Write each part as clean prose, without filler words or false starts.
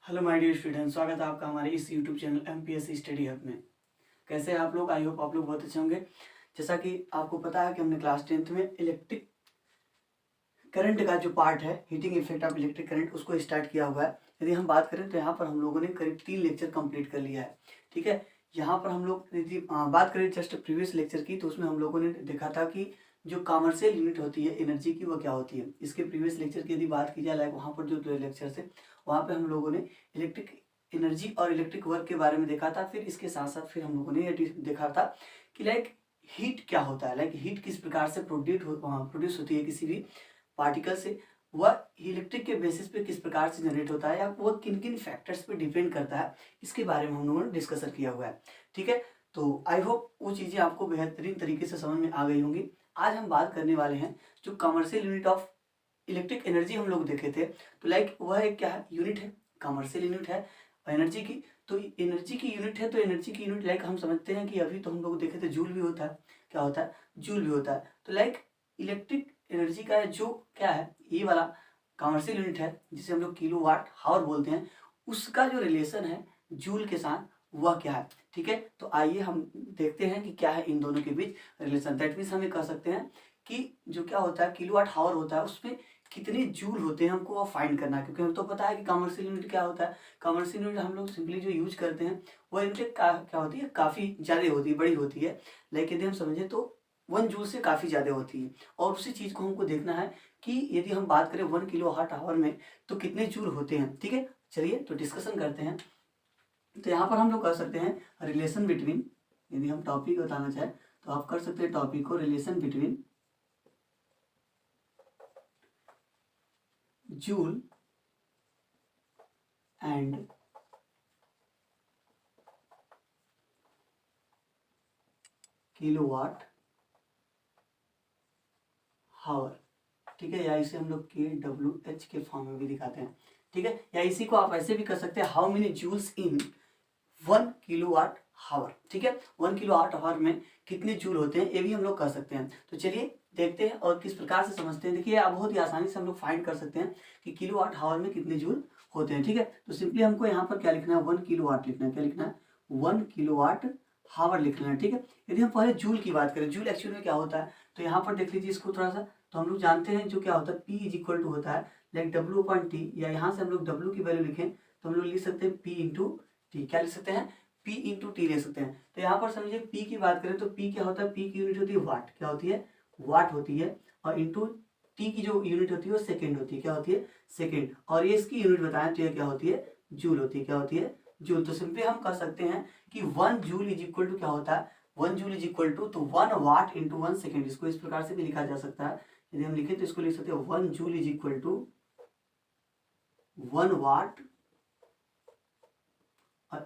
Hello my dear student, स्वागत है आपका हमारे इस YouTube channel MPSC study hub में। कैसे हैं आप लोग? आई होप आप लोग बहुत अच्छे होंगे। जैसा कि आपको पता है कि हमने क्लास 10th में इलेक्ट्रिक करंट का जो पार्ट है, heating effect of electric current, उसको स्टार्ट किया हुआ है। यदि हम बात करें तो यहाँ पर हम लोगों ने करीब 3 लेक्चर कंप्लीट कर लिया है। ठीक है, यहाँ पर हम लोग यदि बात करें जस्ट प्रीवियस लेक्चर की, तो उसमें हम लोगों ने देखा था कि जो कॉमर्शियल यूनिट होती है एनर्जी की, वो क्या होती है। इसके प्रीवियस लेक्चर की यदि बात की जाए, लाइक वहाँ पर जो 2 लेक्चर थे, वहाँ पे हम लोगों ने इलेक्ट्रिक एनर्जी और इलेक्ट्रिक वर्क के बारे में देखा था। फिर इसके साथ साथ फिर हम लोगों ने ये देखा था कि लाइक हीट क्या होता है, लाइक हीट किस प्रकार से प्रोड्यूस होती है किसी भी पार्टिकल से, वह इलेक्ट्रिक के बेसिस पे किस प्रकार से जनरेट होता है, या वह किन किन फैक्टर्स पे डिपेंड करता है, इसके बारे में हम लोगों ने डिस्कशन किया हुआ है। ठीक है, तो आई होप वो चीज़ें आपको बेहतरीन तरीके से समझ में आ गई होंगी। आज हम बात करने वाले हैं जो commercial unit of electric energy हम लोग देखे थे, तो लाइक वह एक क्या है, यूनिट है, कमर्शियल यूनिट है एनर्जी की। तो एनर्जी की यूनिट है, तो एनर्जी की यूनिट लाइक हम समझते हैं कि अभी तो हम लोग देखे थे जूल भी होता है। क्या होता है? जूल भी होता है। तो लाइक इलेक्ट्रिक एनर्जी का जो क्या है, ये वाला कमर्शियल यूनिट है जिसे हम लोग किलो वाट हावर बोलते हैं, उसका जो रिलेशन है जूल के साथ, वह क्या है। ठीक है, तो आइए हम देखते हैं कि क्या है इन दोनों के बीच रिलेशन। दैट मीन्स हम ये कह सकते हैं कि जो क्या होता है किलो वाट हावर होता है, उसमें कितने जूल होते हैं हमको वो फाइंड करना है। क्योंकि हमें तो पता है कि कमर्शियल यूनिट क्या होता है। कमर्शियल यूनिट हम लोग सिंपली जो यूज करते हैं वो यूनिट क्या होती है, काफ़ी ज़्यादा होती है, बड़ी होती है। लाइक यदि हम समझें तो 1 जूल से काफ़ी ज़्यादा होती है। और उसी चीज़ को हमको देखना है कि यदि हम बात करें 1 किलो वाट आवर में तो कितने जूल होते हैं। ठीक है, चलिए तो डिस्कशन करते हैं। तो यहाँ पर हम लोग कर सकते हैं रिलेशन बिटवीन, यदि हम टॉपिक बताना चाहें तो आप कर सकते हैं टॉपिक को relation between joule and kilowatt hour. ठीक है, या इसे हम लोग KWH के फॉर्म में भी दिखाते हैं। ठीक है, या इसी को आप ऐसे भी कर सकते हैं, how many joules in 1 kilowatt hour. ठीक है, 1 किलोवाट हावर में कितने जूल होते हैं, ये भी हम लोग कर सकते हैं। तो चलिए देखते हैं और किस प्रकार से समझते हैं। देखिए आप बहुत ही आसानी से हम लोग फाइंड कर सकते हैं कि किलोवाट हावर में कितने जूल होते हैं। ठीक है, तो सिंपली हमको यहाँ पर क्या लिखना है, 1 किलोवाट लिखना है। क्या लिखना है? 1 किलोवाट हावर लिख लेना है। ठीक है, यदि हम पहले जूल की बात करें, जूल एक्चुअल में क्या होता है, तो यहाँ पर देख लीजिए इसको थोड़ा सा। तो हम लोग जानते हैं जो क्या होता है, P इज इक्वल टू होता है लाइक W/T, या यहाँ से हम लोग W की वैल्यू लिखें तो हम लोग लिख सकते हैं P/T। क्या लिख सकते हैं? P/T ले सकते हैं। तो यहाँ पर समझिए P की बात करें तो P क्या होता है, P की यूनिट होती है वाट। क्या होती है? वाट होती है। और इंटू T की जो यूनिट होती है वो सेकेंड होती है। क्या होती है? सेकेंड। और ये इसकी यूनिट बताएं तो ये क्या होती है? जूल होती है। क्या होती है? जूल। तो सिंपली हम कह सकते हैं कि 1 जूल इज इक्वल टू क्या होता है, 1 जूल इज इक्वल टू, तो 1 वाट इंटू 1 सेकेंड। इसको इस प्रकार से भी लिखा जा सकता है। यदि हम लिखें तो इसको लिख सकते हैं 1 joule is equal to 1 watt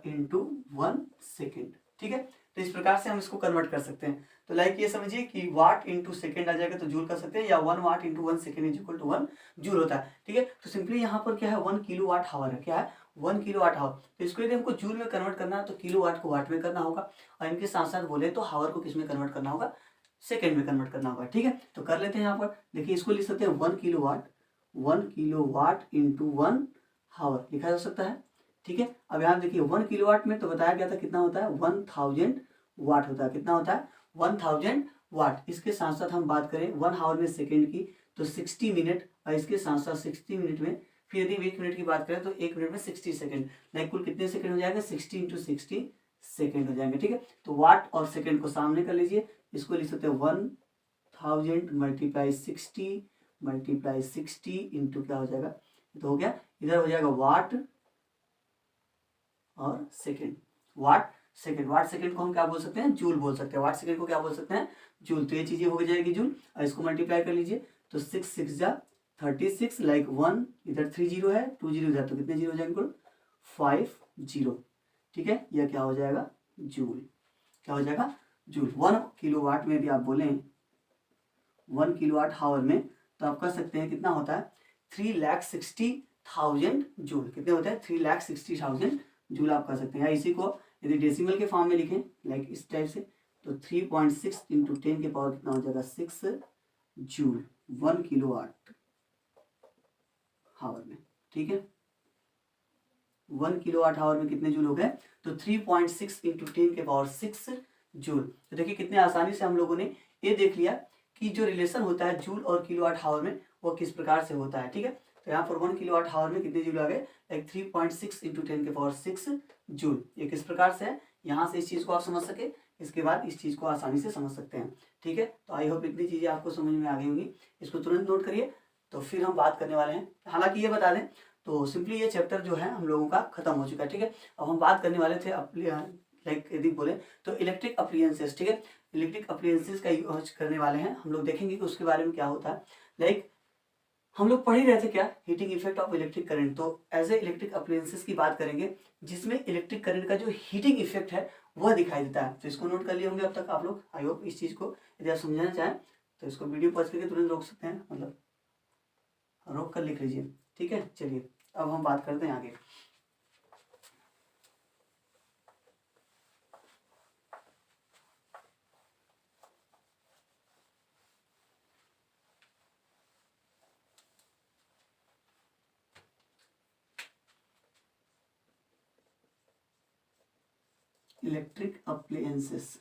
into 1 second. ठीक है, तो इस प्रकार से हम इसको कन्वर्ट कर सकते हैं। तो लाइक ये समझिए कि वाट इंटू सेकेंड आ जाएगा तो जूल कर सकते हैं, या 1 watt into 1 second is equal to 1 joule होता है। ठीक है, तो सिंपली यहाँ पर क्या है, 1 किलो वाट हावर है। क्या है? 1 किलो वाट हावर। तो इसको यदि हमको जूल में कन्वर्ट करना है तो किलो वाट को वाट में करना होगा, और इनके साथ साथ बोले तो हावर को किस में कन्वर्ट करना होगा, सेकेंड में कन्वर्ट करना होगा। ठीक है, तो कर लेते हैं। यहाँ पर देखिए इसको लिख सकते हैं 1 kilo watt, 1 kilo watt into 1 hour लिखा जा सकता है। ठीक है, अब यहाँ देखिए 1 किलोवाट में तो बताया गया था कितना होता है, 1000 वाट होता है। कितना होता है? 1000 वाट। इसके साथ साथ हम बात करें 1 हावर में सेकेंड की तो 60 मिनट, और इसके साथ साथ 60 मिनट में फिर यदि 1 मिनट की बात करें तो 1 मिनट में 60 सेकेंड, लाइक कुल कितने सेकेंड हो जाएगा, 60 इंटू 60 सेकेंड हो जाएंगे। ठीक है, तो वाट और सेकेंड को सामने कर लीजिए, इसको लिख सकते हैं 1000 मल्टीप्लाई 60 इंटू क्या हो जाएगा, तो हो गया, इधर हो जाएगा वाट और second. Watt second, watt second को हम क्या बोल सकते हैं, जूल बोल सकते हैं। वाट सेकेंड को क्या बोल सकते हैं, जूल। तो ये चीजें हो जाएगी जूल, और इसको मल्टीप्लाई कर लीजिए तो 6 6 जा 36, लाइक 1 इधर 3 जीरो है, 2 जीरो इधर, तो कितने जीरो हो जाएंगे कुल, 5 जीरो। ठीक है, यह क्या हो जाएगा, जूल। क्या हो जाएगा, जूल। 1 किलो वाट में भी आप बोले 1 किलो वाट हावर में, तो आप कह सकते हैं कितना होता है, 3,60,000 जूल। कितने होते हैं, 3,60,000 जूल आप कर सकते हैं। या इसी को यदि डेसिमल के फॉर्म में लिखें लाइक इस टाइप से, तो 3.6 इंटू 10 के पावर कितना हो जाएगा, 6 जूल 1 किलो वाट हावर में। ठीक है, 1 किलोवाट आवर में कितने जूल हो गए, तो 3.6 इंटू 10⁶ जूल। तो देखिए कितने आसानी से हम लोगों ने ये देख लिया कि जो रिलेशन होता है जूल और किलोवाट आवर में वो किस प्रकार से होता है। ठीक है, तो यहाँ पर 1 किलोवाट आवर में कितने जूल आ गए, लाइक 3.6 इंटू 10⁶ जूल। ये किस प्रकार से है, यहाँ से इस चीज़ को आप समझ सके, इसके बाद इस चीज़ को आसानी से समझ सकते हैं। ठीक है, तो आई होप इतनी चीज़ें आपको समझ में आ गई होंगी, इसको तुरंत नोट करिए। तो फिर हम बात करने वाले हैं, हालांकि ये बता दें तो सिंपली ये चैप्टर जो है हम लोगों का खत्म हो चुका है। ठीक है, अब हम बात करने वाले थे लाइक यदि बोले तो इलेक्ट्रिक अप्लायंसेस। ठीक है, इलेक्ट्रिक अप्लायंसेस का यूज करने वाले हैं हम लोग, देखेंगे कि उसके बारे में क्या होता है। लाइक हम लोग पढ़ ही रहे थे क्या, heating effect of electric current. तो एज ए इलेक्ट्रिक अप्लायंसेस की बात करेंगे जिसमें इलेक्ट्रिक करंट का जो हीटिंग इफेक्ट है वह दिखाई देता है। तो इसको नोट कर लिए होंगे अब तक आप लोग। आई होप इस चीज़ को यदि आप समझना चाहें तो इसको वीडियो पॉज करके तुरंत रोक सकते हैं, मतलब रोक कर लिख लीजिए। ठीक है, चलिए अब हम बात करते हैं आगे। इलेक्ट्रिक अप्लायंसेस,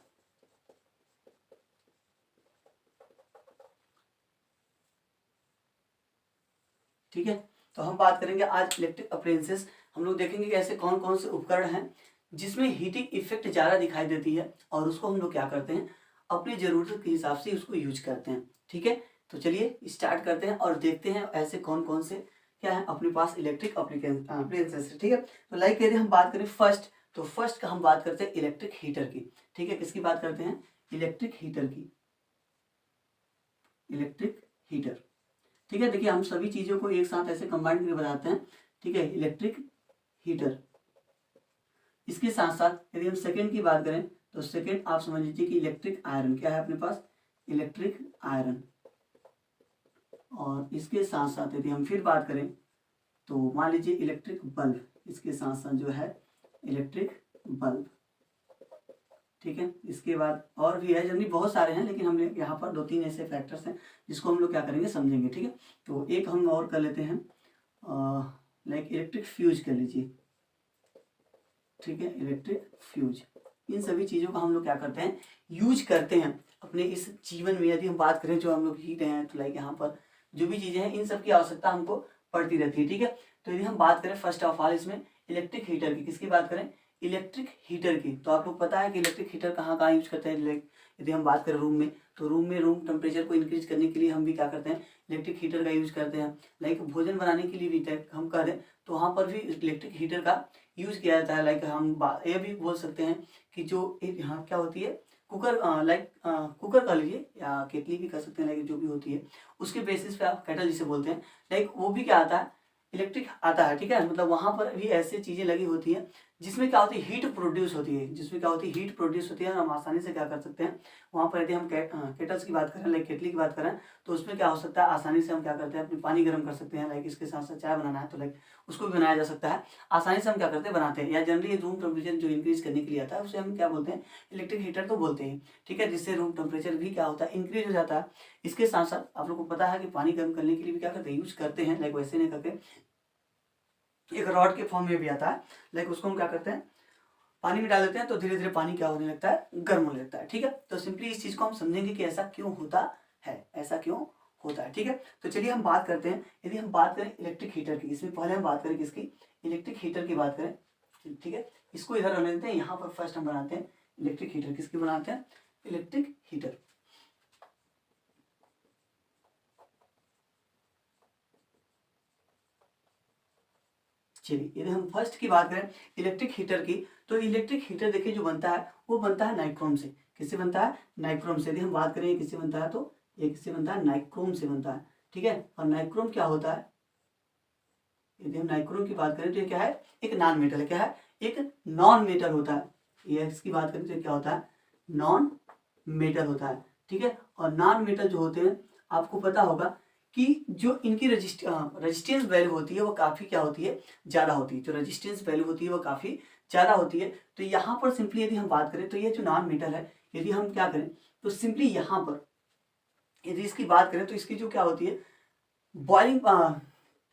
ठीक है, तो हम बात करेंगे आज इलेक्ट्रिक अप्लायंसेस। हम लोग देखेंगे कि ऐसे कौन कौन से उपकरण हैं जिसमें हीटिंग इफेक्ट ज़्यादा दिखाई देती है और उसको हम लोग क्या करते हैं, अपनी ज़रूरत के हिसाब से उसको यूज करते हैं। ठीक है, तो चलिए स्टार्ट करते हैं और देखते हैं ऐसे कौन कौन से क्या है अपने पास इलेक्ट्रिक अप्लायंसेस। ठीक है, तो लाइक यदि हम बात करें फर्स्ट, तो फर्स्ट का हम बात करते हैं इलेक्ट्रिक हीटर की। ठीक है, किसकी बात करते हैं, इलेक्ट्रिक हीटर की, इलेक्ट्रिक हीटर। ठीक है, देखिए हम सभी चीज़ों को एक साथ ऐसे कंबाइन करके बताते हैं। ठीक है, इलेक्ट्रिक हीटर। इसके साथ साथ यदि हम सेकेंड की बात करें तो सेकेंड आप समझ लीजिए कि इलेक्ट्रिक आयरन। क्या है अपने पास, इलेक्ट्रिक आयरन। और इसके साथ साथ यदि हम फिर बात करें तो मान लीजिए इलेक्ट्रिक बल्ब, इसके साथ साथ जो है इलेक्ट्रिक बल्ब। ठीक है, इसके बाद और भी है, जनरली बहुत सारे हैं लेकिन हमने यहाँ पर 2-3 ऐसे फैक्टर्स हैं जिसको हम लोग क्या करेंगे समझेंगे। ठीक है, तो एक हम और कर लेते हैं, लाइक इलेक्ट्रिक फ्यूज कर लीजिए। ठीक है, इलेक्ट्रिक फ्यूज। इन सभी चीज़ों का हम लोग क्या करते हैं, यूज करते हैं अपने इस जीवन में। यदि हम बात करें जो हम लोग ही रहे हैं तो लाइक यहाँ पर जो भी चीज़ें हैं इन सब की आवश्यकता हमको पड़ती रहती है। ठीक है, तो यदि हम बात करें फर्स्ट ऑफ ऑल इसमें इलेक्ट्रिक हीटर की, किसकी बात करें, इलेक्ट्रिक हीटर की। तो आप लोग पता है कि इलेक्ट्रिक हीटर कहाँ कहाँ यूज करते हैं। यदि हम बात करें रूम में, तो रूम टेम्परेचर को इंक्रीज करने के लिए हम भी क्या करते हैं, इलेक्ट्रिक हीटर का यूज करते हैं। लाइक भोजन बनाने के लिए भी हम कर दें तो वहाँ पर भी इलेक्ट्रिक हीटर का यूज किया जाता है। लाइक हम ये भी बोल सकते हैं कि जो यहाँ क्या होती है, कुकर, लाइक कुकर कर लीजिए या केतली भी कर सकते हैं, लाइक जो भी होती है उसके बेसिस पे आप केटल जिसे बोलते हैं, लाइक वो भी क्या आता है, इलेक्ट्रिक आता है। ठीक है, मतलब वहाँ पर भी ऐसी चीज़ें लगी होती हैं जिसमें क्या होती है, हीट प्रोड्यूस होती है, जिसमें क्या होती है, हीट प्रोड्यूस होती है। और हम आसानी से क्या कर सकते हैं वहाँ पर, यदि हम केटल्स की बात करें, लाइक केटली की बात करें, तो उसमें क्या हो सकता है, आसानी से हम क्या करते हैं अपनी पानी गर्म कर सकते हैं। लाइक इसके साथ साथ चाय बनाना है तो लाइक उसको भी बनाया जा सकता है, आसानी से हम क्या करते हैं बनाते हैं। या जनरली रूम टेम्परेचर जो इंक्रीज करने के लिए आता है उसे हम क्या बोलते हैं, इलेक्ट्रिक हीटर तो बोलते हैं। ठीक है, जिससे रूम टेम्परेचर भी क्या होता है, इंक्रीज हो जाता है। इसके साथ साथ आप लोग को पता है कि पानी गर्म करने के लिए भी क्या करते हैं, यूज करते हैं। लाइक वैसे नहीं करके एक रॉड के फॉर्म में भी आता है, लाइक उसको हम क्या करते हैं, पानी में डाल देते हैं तो धीरे धीरे पानी क्या होने लगता है, गर्म होने लगता है। ठीक है, तो सिंपली इस चीज को हम समझेंगे कि ऐसा क्यों होता है, ऐसा क्यों होता है। ठीक है, तो चलिए हम बात करते हैं, यदि हम बात करें इलेक्ट्रिक हीटर की, इसमें पहले हम बात करें किसकी, इलेक्ट्रिक हीटर की बात करें। ठीक है, इसको इधर रहने देते हैं, यहाँ पर फर्स्ट हम बनाते हैं इलेक्ट्रिक हीटर। किसकी बनाते हैं, इलेक्ट्रिक हीटर। चलिए यदि हम फर्स्ट की बात करें इलेक्ट्रिक हीटर की, तो इलेक्ट्रिक हीटर देखिए जो बनता है वो बनता है नाइक्रोम से। किससे बनता है, नाइक्रोम से। यदि हम बात करें किससे बनता है तो ये किससे बनता है, नाइक्रोम से बनता है। ठीक है, और नाइक्रोम क्या होता है, यदि हम नाइक्रोम की बात करें तो ये क्या है, एक नॉन मेटल है। क्या है, एक नॉन मेटल होता है। ये इसकी बात करें तो क्या होता है, नॉन मेटल होता है। ठीक है, और नॉन मेटल जो होते हैं आपको पता होगा कि जो इनकी रेजिस्टेंस वैल्यू होती है वो काफ़ी क्या होती है, ज़्यादा होती है। जो रेजिस्टेंस वैल्यू होती है वो काफ़ी ज़्यादा होती है। तो यहाँ पर सिंपली यदि हम बात करें तो ये जो नॉन मेटल है, यदि हम क्या करें तो सिंपली यहाँ पर यदि इसकी बात करें तो इसकी जो क्या होती है, बॉइलिंग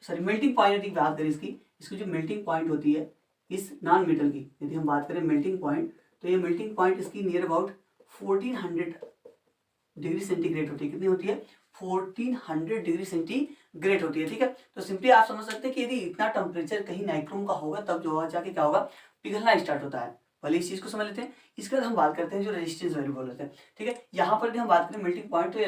सॉरी मेल्टिंग पॉइंट की बात करें इसकी जो मेल्टिंग पॉइंट होती है, इस नॉन मेटल की यदि हम बात करें मेल्टिंग पॉइंट, तो ये मेल्टिंग पॉइंट इसकी नियर अबाउट 1400 डिग्री सेंटीग्रेड होती है। कितनी होती है? 1400 डिग्री सेंटीग्रेड होती है। ठीक है, तो सिंपली आप समझ सकते हैं कि यदि इतना टेम्परेचर कहीं नाइक्रोम का होगा तब जो जाके क्या होगा, पिघलना स्टार्ट होता है। पहले इस चीज को समझ लेते हैं, इसके बाद हम बात करते हैं जो रेजिस्टेंस वैल्यू बोल रहे थे। ठीक है, यहाँ पर यदि हम बात करें मेल्टिंग पॉइंट तो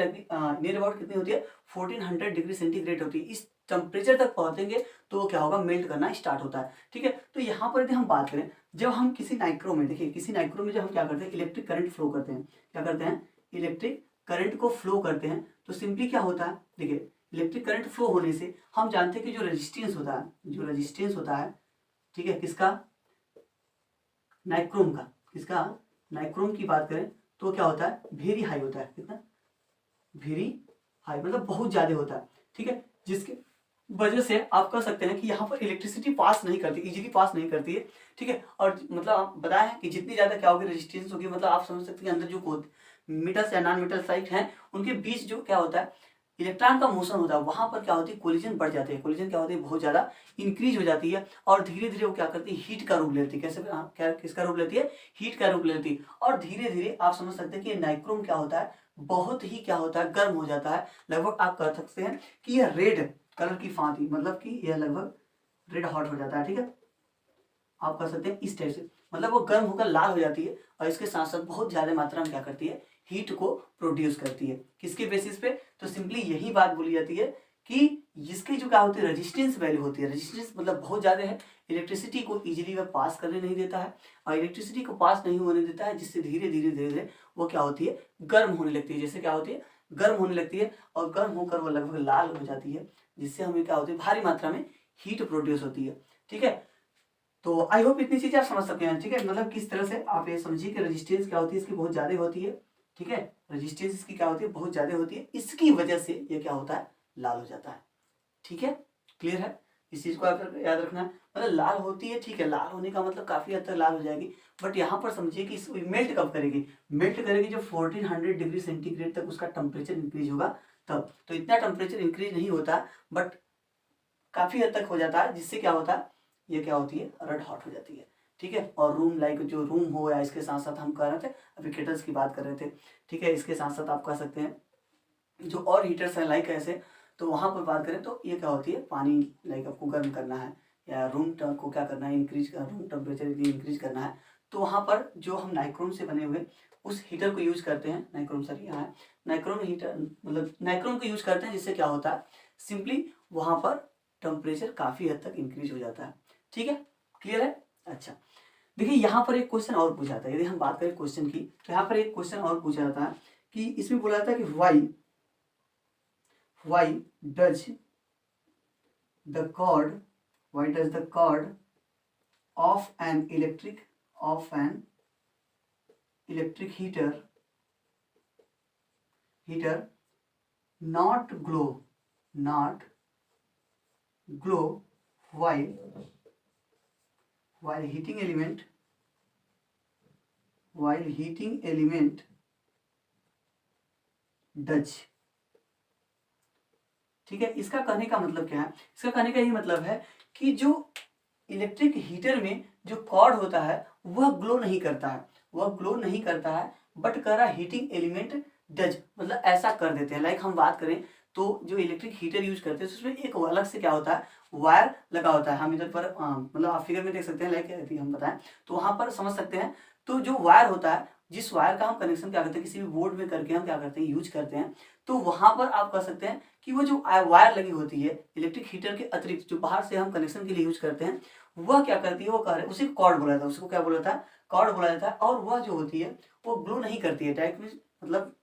नियर अबाउट कितनी होती है? 1400 डिग्री सेंटीग्रेड होती है। इस टेम्परेचर तक पहुंचेंगे तो वो क्या होगा, मेल्ट करना स्टार्ट होता है। ठीक है, तो यहाँ पर यदि हम बात करें, जब हम किसी नाइक्रो में, देखिए किसी नाइक्रो में जब हम क्या करते हैं, इलेक्ट्रिक करंट फ्लो करते हैं, क्या करते हैं, इलेक्ट्रिक करंट को फ्लो करते हैं, तो सिंपली क्या होता है, देखिए इलेक्ट्रिक करंट फ्लो होने से हम जानते हैं कि जो रेजिस्टेंस होता है, जो रेजिस्टेंस होता है, ठीक है, किसका, नाइक्रोम का, किसका, नाइक्रोम की बात करें तो क्या होता है, वेरी हाई होता है। कितना? वेरी हाई, मतलब बहुत ज्यादा होता है। ठीक है, जिसके वजह से आप कह सकते हैं कि यहाँ पर इलेक्ट्रिसिटी पास नहीं करती, इजीली पास नहीं करती है। ठीक है, और मतलब आप बताया है कि जितनी ज्यादा क्या होगी, रेजिस्टेंस होगी, मतलब आप समझ सकते हैं अंदर जो मेटल्स या नॉन मेटल साइट हैं उनके बीच जो क्या होता है, इलेक्ट्रॉन का मोशन होता है, वहां पर क्या होती है, कोलिजन बढ़ जाती है। कोलिजन क्या होती है, बहुत ज्यादा इंक्रीज हो जाती है और धीरे धीरे वो क्या करती है, हीट का रूप लेती है। कैसे, क्या किसका रूप लेती है, हीट का रूप लेती है। और धीरे धीरे आप समझ सकते हैं कि नाइक्रोम क्या होता है, बहुत ही क्या होता है, गर्म हो जाता है। लगभग आप कह सकते हैं कि यह रेड कलर की फांति, मतलब कि यह लगभग रेड हॉट हो जाता है। ठीक है, आप कह सकते हैं इस टाइप से, मतलब वो गर्म होकर लाल हो जाती है और इसके साथ साथ बहुत ज्यादा मात्रा में क्या करती है, हीट को प्रोड्यूस करती है। किसके बेसिस पे, तो सिंपली यही बात बोली जाती है कि जिसकी जो क्या होती है, रेजिस्टेंस वैल्यू होती है, रेजिस्टेंस मतलब बहुत ज्यादा है, इलेक्ट्रिसिटी को इजीली वह पास करने नहीं देता है और इलेक्ट्रिसिटी को पास नहीं होने देता है, जिससे धीरे धीरे धीरे धीरे वो क्या होती है, गर्म होने लगती है। जैसे क्या होती है, गर्म होने लगती है और गर्म होकर वो लगभग लाल हो जाती है, जिससे हमें क्या होती है, भारी मात्रा में हीट प्रोड्यूस होती है। ठीक है, तो आई होप इतनी चीजें आप समझ सकते हैं। ठीक है, मतलब किस तरह से आप ये समझिए कि रेजिस्टेंस क्या होती है, इसकी बहुत ज्यादा होती है। ठीक है, रेजिस्टेंस इसकी क्या होती है, बहुत ज्यादा होती है, इसकी वजह से ये क्या होता है, लाल हो जाता है। ठीक है, क्लियर है, इस चीज को आप याद रखना है। मतलब लाल होती है, ठीक है, लाल होने का मतलब काफी हद तक लाल हो जाएगी, बट यहाँ पर समझिए कि मेल्ट कब करेगी, मेल्ट करेगी जब 1400 डिग्री सेंटीग्रेड तक उसका टेम्परेचर इंक्रीज होगा तब। तो इतना टेम्परेचर इंक्रीज नहीं होता, बट काफी हद तक हो जाता है, जिससे क्या होता है, ये क्या होती है, रेड हॉट हो जाती है। ठीक है, और रूम लाइक जो रूम हो, या इसके साथ साथ हम कह रहे थे अभी केटल्स की बात कर रहे थे। ठीक है, इसके साथ साथ आप कह सकते हैं जो और हीटर्स हैं लाइक ऐसे, तो वहां पर बात करें तो ये क्या होती है, पानी लाइक आपको गर्म करना है या रूम को क्या करना है, इंक्रीज, रूम टेम्परेचर इंक्रीज करना है, तो वहां पर जो हम नाइक्रोम से बने हुए उस हीटर को यूज करते हैं, नाइक्रोम सर यहाँ है, नाइक्रोम हीटर, मतलब नाइक्रोम को यूज करते हैं, जिससे क्या होता है, सिंपली वहां पर टेम्परेचर काफी हद तक इंक्रीज हो जाता है। ठीक है, क्लियर है। अच्छा, देखिए यहाँ पर एक क्वेश्चन और पूछा था, यदि हम बात करें क्वेश्चन की, तो यहाँ पर एक क्वेश्चन और पूछा जाता है कि इसमें बोला जाता है कि why does the cord of an electric heater not glow while heating element does। ठीक है, इसका कहने का मतलब क्या है, इसका कहने का यही मतलब है कि जो इलेक्ट्रिक हीटर में जो कॉर्ड होता है वह ग्लो नहीं करता है, बट कह रहा हीटिंग एलिमेंट डज, मतलब ऐसा कर देते हैं। लाइक हम बात करें तो जो इलेक्ट्रिक हीटर यूज करते हैं उसमें एक अलग से क्या होता है, वायर लगा होता है। हम इधर पर मतलब आप फिगर में देख सकते हैं, लाइक यदि हम बताएं तो वहां पर समझ सकते हैं। तो जो वायर होता है, जिस वायर का हम कनेक्शन क्या करते हैं, किसी भी बोर्ड में करके हम क्या करते हैं, यूज करते हैं, तो वहां पर आप कह सकते हैं कि वो जो वायर लगी होती है इलेक्ट्रिक हीटर के अतिरिक्त, जो बाहर से हम कनेक्शन के लिए यूज करते हैं, वह क्या करती है, वो कह रहे उसे कॉर्ड बोला जाता है, उसको क्या बोला जाता है, कॉर्ड बोला जाता है। और वह जो होती है वो ग्लो नहीं करती है, डायरेक्ट मतलब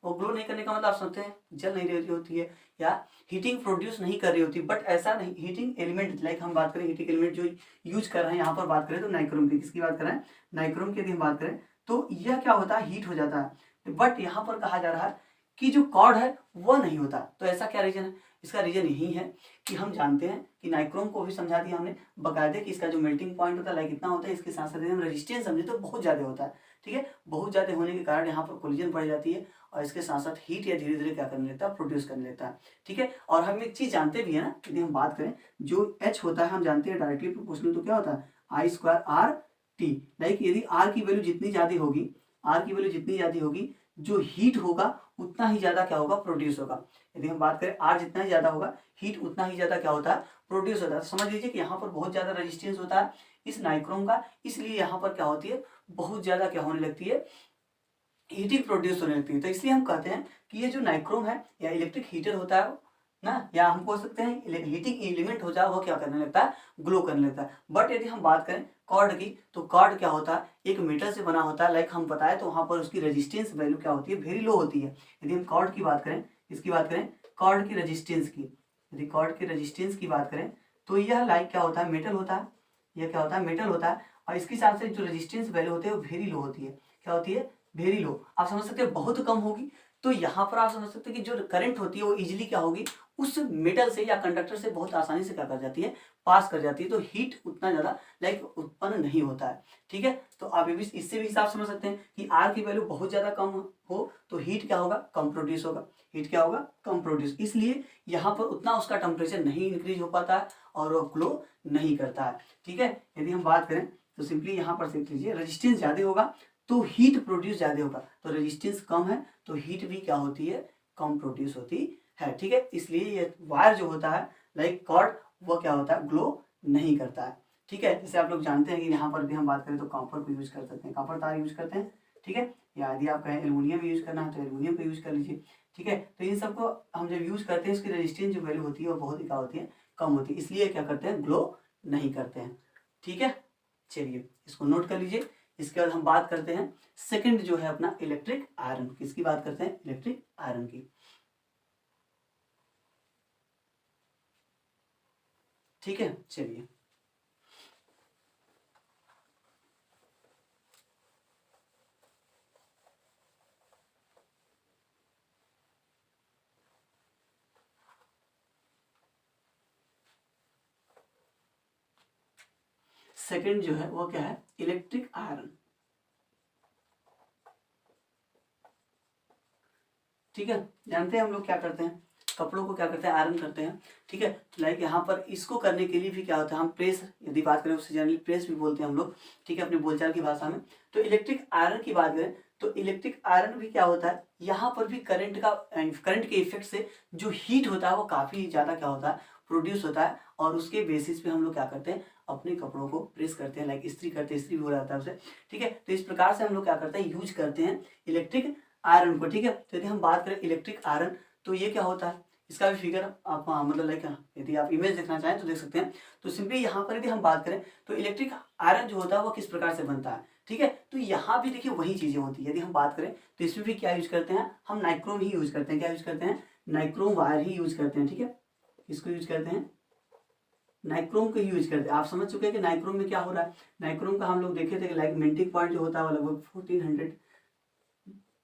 वो ग्लो नहीं करने का मतलब आप समझते हैं, जल नहीं रही होती है या हीटिंग प्रोड्यूस नहीं कर रही होती, बट ऐसा नहीं, हीटिंग एलिमेंट, लाइक हम बात करें हीटिंग एलिमेंट जो यूज कर रहे हैं, यहाँ पर बात करें तो नाइक्रोम की, किसकी बात कर रहे हैं, नाइक्रोम की यदि हम बात करें तो यह क्या होता है, हीट हो जाता है। बट यहाँ पर कहा जा रहा है कि जो कॉर्ड है वह नहीं होता, तो ऐसा क्या रीजन है, इसका रीजन यही है कि हम जानते हैं कि नाइक्रोम को भी समझा दिया हमने बकायदे कि इसका जो मेल्टिंग पॉइंट होता है लाइक इतना होता है, इसके साथ साथ हम रेजिस्टेंस समझे तो बहुत ज्यादा होता है। ठीक है, बहुत ज्यादा होने के कारण यहाँ पर कोलिजन बढ़ जाती है और इसके साथ साथ हीट या धीरे धीरे क्या करने लगता है, प्रोड्यूस करने लगता है। ठीक है, और हम एक चीज जानते भी है ना, यदि हम बात करें जो H होता है, हम जानते हैं डायरेक्टली प्रोपोर्शनल तो क्या होता है, आई स्क्वायर आर टी। लाइक यदि आर की वैल्यू जितनी ज्यादा होगी, आर की वैल्यू जितनी ज्यादा होगी, जो हीट होगा उतना ही ज्यादा क्या होगा, प्रोड्यूस होगा। यदि हम बात करें आर जितना ही ज्यादा होगा, हीट उतना ही ज्यादा क्या होता है, प्रोड्यूस होता है। तो समझ लीजिए कि यहाँ पर बहुत ज्यादा रेजिस्टेंस होता है इस नाइक्रोम का, इसलिए यहाँ पर क्या होती है, बहुत ज्यादा क्या होने लगती है, हीटिंग प्रोड्यूस होने लगती है। तो इसलिए हम कहते हैं कि ये जो नाइक्रोम है या इलेक्ट्रिक हीटर होता है ना, या हम बोल सकते हैं हीटिंग एलिमेंट हो जाए, वो क्या करने लगता है, ग्लो करने लगता है। बट यदि हम बात करें कॉर्ड की, तो कॉर्ड क्या होता है, एक मेटल से बना होता है। लाइक हम बताए तो वहां पर उसकी रेजिस्टेंस वैल्यू क्या होती है, वेरी लो होती है। यदि हम कॉर्ड की बात करें, इसकी बात करें कॉर्ड की रेजिस्टेंस की, यदि कॉर्ड की रेजिस्टेंस की बात करें, तो यह लाइक क्या होता है, मेटल होता है। यह क्या होता है, मेटल होता है। और इसके हिसाब से जो रेजिस्टेंस वैल्यू होती है वो वेरी लो होती है। क्या होती है, वेरी लो। आप समझ सकते हैं बहुत कम होगी। तो यहाँ पर आप समझ सकते हैं कि जो करंट होती है वो इजीली क्या होगी, उस मेटल से या कंडक्टर से बहुत आसानी से क्या कर जाती है, पास कर जाती है। तो हीट उतना ज्यादा लाइक उत्पन्न नहीं होता है। ठीक है, तो आप इससे भी हिसाब समझ सकते हैं कि आर की वैल्यू बहुत ज्यादा कम हो तो हीट क्या होगा, कम प्रोड्यूस होगा। हीट क्या होगा, कम प्रोड्यूस। इसलिए यहाँ पर उतना उसका टेम्परेचर नहीं इंक्रीज हो पाता है और वो ग्लो नहीं करता है। ठीक है, यदि हम बात करें तो सिंपली यहाँ पर देख लीजिए, रेजिस्टेंस ज्यादा होगा तो हीट प्रोड्यूस ज्यादा होगा। तो रेजिस्टेंस कम है तो हीट भी क्या होती है, कम प्रोड्यूस होती है। ठीक है, इसलिए ये वायर जो होता है लाइक कॉर्ड, वो क्या होता है, ग्लो नहीं करता है। ठीक है, जैसे आप लोग जानते हैं कि यहाँ पर भी हम बात करें तो कॉपर को यूज कर सकते हैं, कॉपर तार यूज करते हैं। ठीक है, या यदि आप कहें एल्यूमिनियम यूज करना है तो एल्यूमिनियम को यूज कर लीजिए। ठीक है, तो इन सबको हम जब यूज करते हैं इसकी रेजिस्टेंस जो वैल्यू होती है वो बहुत ही क्या होती है, कम होती है। इसलिए क्या करते हैं, ग्लो नहीं करते हैं। ठीक है, चलिए इसको नोट कर लीजिए। इसके बाद हम बात करते हैं सेकंड जो है अपना इलेक्ट्रिक आयरन। किसकी बात करते हैं, इलेक्ट्रिक आयरन की। ठीक है, चलिए सेकंड जो है वो क्या है, इलेक्ट्रिक आयरन। ठीक है, जानते हैं हम लोग क्या करते हैं, कपड़ों को क्या करते हैं, आयरन करते हैं। ठीक है, लाइक यहाँ पर इसको करने के लिए भी क्या होता है, हम प्रेस यदि बात करें उससे जनरली प्रेस भी बोलते हैं हम लोग। ठीक है, अपने बोलचाल की भाषा में। तो इलेक्ट्रिक आयरन की बात करें तो इलेक्ट्रिक आयरन भी क्या होता है, यहाँ पर भी करंट के इफेक्ट से जो हीट होता है वो काफी ज्यादा क्या होता है, प्रोड्यूस होता है। और उसके बेसिस पे हम लोग क्या करते हैं, अपने कपड़ों को प्रेस करते हैं, लाइक इस्त्री करते हैं, इस्त्री भी हो जाता है उससे। ठीक है, तो इस प्रकार से हम लोग क्या करते हैं, यूज करते हैं इलेक्ट्रिक आयरन को। ठीक है, तो यदि हम बात करें इलेक्ट्रिक आयरन, तो ये क्या होता है, इसका भी फिगर आप मतलब लाइक यदि आप इमेज देखना चाहें तो देख सकते हैं। तो सिंपली यहाँ पर यदि हम बात करें तो इलेक्ट्रिक आयरन जो होता है वो किस प्रकार से बनता है। ठीक है, तो यहाँ भी देखिए वही चीजें होती है। यदि हम बात करें तो इसमें भी क्या यूज करते हैं, हम नाइक्रोम ही यूज करते हैं। क्या यूज करते हैं, नाइक्रोम वायर ही यूज करते हैं। ठीक है, इसको यूज करते हैं, नाइक्रोम को यूज करते हैं। आप समझ चुके हैं कि नाइक्रोम में क्या हो रहा है। नाइक्रोम का हम लोग देखे थे लाइक मेल्टिंग पॉइंट जो होता है वो लगभग 1400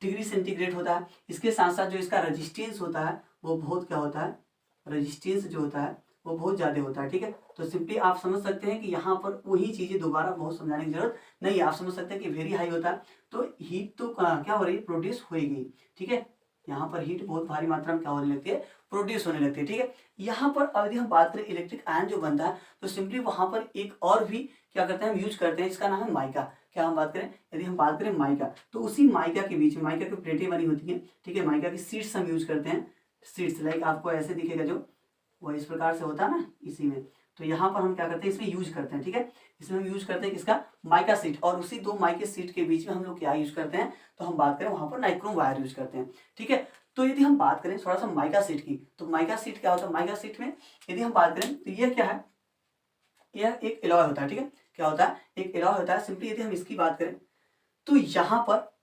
डिग्री सेंटीग्रेड होता है। इसके साथ साथ जो इसका रेजिस्टेंस होता है वो बहुत क्या होता है, रेजिस्टेंस जो होता है वो बहुत ज्यादा होता है। ठीक है, तो सिंपली आप समझ सकते हैं कि यहाँ पर वही चीजें दोबारा बहुत समझाने की जरूरत नहीं है। आप समझ सकते हैं कि वेरी हाई होता है तो हीट तो क्या हो रही है, प्रोड्यूस होगी। ठीक है, यहाँ पर हीट बहुत भारी मात्रा में क्या होने लगती है, प्रोड्यूस होने लगती है। ठीक है, यहाँ पर यदि हम बात करें इलेक्ट्रिक आयन जो बनता है तो सिंपली वहां पर एक और भी क्या करते हैं, हम यूज करते हैं, इसका नाम है माइका। क्या हम बात करें, यदि हम बात करें माइका, तो उसी माइका के बीच में माइका की प्लेटें बनी होती हैं। ठीक है, माइका की सीट्स हम यूज करते हैं। सीट्स लाइक आपको ऐसे दिखेगा जो वो इस प्रकार से होता है ना, इसी में। तो यहाँ पर हम क्या करते हैं, इसमें यूज करते हैं। ठीक है, इसमें हम यूज करते हैं किसका, माइका सीट। और उसी दो माइका सीट के बीच में हम लोग क्या यूज करते हैं, तो हम बात करें वहां पर नाइक्रोम वायर यूज करते हैं। ठीक है, तो यदि हम बात करें थोड़ा सा माइका सीट की, तो माइका सीट क्या होता है, माइका सीट में यदि हम बात करें तो यह क्या है, यह एक एलॉय होता है। ठीक है, क्या होता है, एक एलॉय होता है। सिंपली यदि हम इसकी बात करें तो यहाँ पर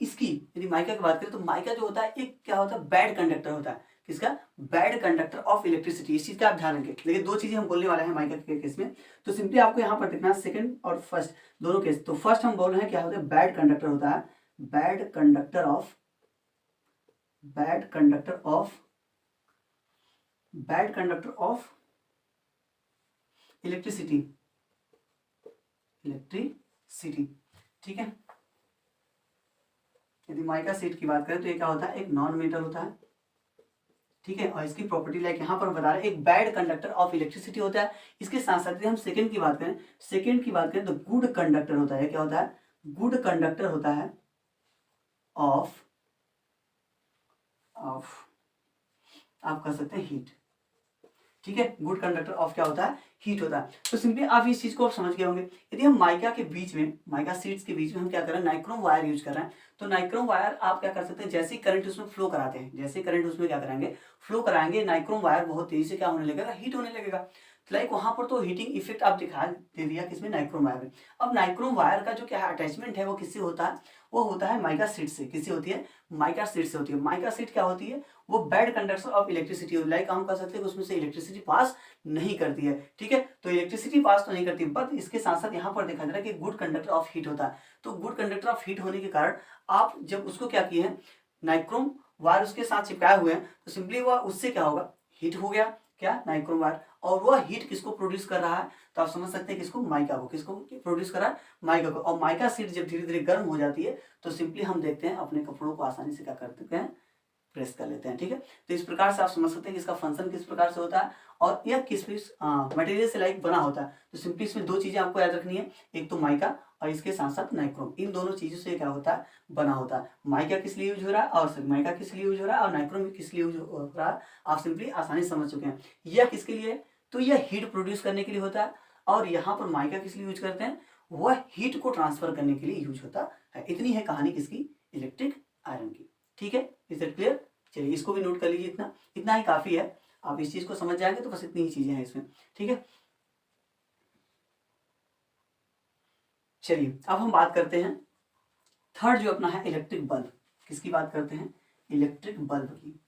इसकी यदि माइका की बात करें तो माइका जो होता है एक क्या होता है, बैड कंडक्टर होता है। किसका, बैड कंडक्टर ऑफ इलेक्ट्रिसिटी। इस चीज का आप ध्यान रखें। लेकिन दो चीजें हम बोलने वाले हैं माइका के केस में। तो सिंपली आपको यहाँ पर देखना है सेकंड और फर्स्ट दोनों केस। तो फर्स्ट हम बोल रहे हैं क्या होता है, बैड कंडक्टर होता है, bad conductor of, bad conductor of, bad conductor of electricity, electricity. ठीक है, यदि माइका सीट की बात करें तो ये क्या होता है, एक नॉन मेटल होता है, ठीक है। और इसकी प्रॉपर्टी लाइक यहाँ पर बता रहे हैं, एक बैड कंडक्टर ऑफ इलेक्ट्रिसिटी होता है। इसके साथ साथ यदि हम सेकंड की बात करें तो गुड कंडक्टर होता है। क्या होता है? गुड कंडक्टर होता है ऑफ आप कह सकते हैं हीट। ठीक है, गुड कंडक्टर ऑफ क्या होता है? हीट होता है। तो सिंपली आप इस चीज को समझ गए होंगे। यदि हम माइका शीट्स के बीच में हम क्या कर रहे हैं? नाइक्रोम वायर यूज कर रहे हैं। तो नाइक्रोम वायर आप क्या कर सकते हैं? जैसे करंट उसमें फ्लो कराते हैं, जैसे करंट उसमें क्या कराएंगे? फ्लो कराएंगे, नाइक्रोम वायर बहुत तेजी से क्या होने लगेगा? हीट होने लगेगा। लाइक वहां पर तो हीटिंग इफेक्ट आप दे दिया किसमें? नाइक्रोम वायर में। अब नाइक्रोम वायर का जो क्या अटैचमेंट है वो किससे होता है? वो होता है माइका शीट से। किससे होती है? माइका शीट से होती है। माइका शीट क्या होती है? वो bad conductor of electricity, like हम कह सकते हैं कि उसमें से इलेक्ट्रिसिटी पास नहीं करती है। ठीक है, तो इलेक्ट्रिसिटी पास तो नहीं करती, बट इसके साथ साथ यहाँ पर देखा जा रहा है कि गुड कंडक्टर ऑफ हीट होता है। तो गुड कंडक्टर ऑफ हीट होने के कारण आप जब उसको क्या किए हैं? नाइक्रोम वायर उसके साथ चिपकाए हुए हैं, तो सिंपली वह उससे क्या होगा? हीट हो गया। क्या? Nichrome wire. और वह हीट किसको प्रोड्यूस कर रहा है? तो आप समझ सकते हैं किसको? माइका को। किसको प्रोड्यूस कर रहा है? माइका को। और माइका शीट जब धीरे धीरे गर्म हो जाती है तो सिंपली हम देखते हैं अपने कपड़ों को आसानी से क्या करते हैं? प्रेस कर लेते हैं। ठीक है, तो इस प्रकार से आप समझ सकते हैं कि इसका फंक्शन किस प्रकार से होता है और यह किस मटेरियल से लाइक बना होता है। तो सिंपली इसमें दो चीजें आपको याद रखनी है, एक तो माइका और इसके साथ साथ नाइक्रोम। इन दोनों चीजों से क्या होता है? बना होता है। माइका किस लिए यूज हो रहा है और माइका किस लिए यूज हो रहा है और नाइक्रोम किस लिए यूज हो रहा है, आप सिंपली आसानी से समझ चुके हैं। यह किसके लिए? तो यह हीट प्रोड्यूस करने के लिए होता है। और यहाँ पर माइका किस लिए यूज करते हैं? वह हीट को ट्रांसफर करने के लिए यूज होता है। इतनी है कहानी किसकी? इलेक्ट्रिक आयरन की। ठीक है, इज इट क्लियर? चलिए इसको भी नोट कर लीजिए। इतना इतना ही काफी है, आप इस चीज को समझ जाएंगे तो बस इतनी ही चीजें हैं इसमें। ठीक है, चलिए अब हम बात करते हैं थर्ड जो अपना है इलेक्ट्रिक बल्ब। किसकी बात करते हैं? इलेक्ट्रिक बल्ब की।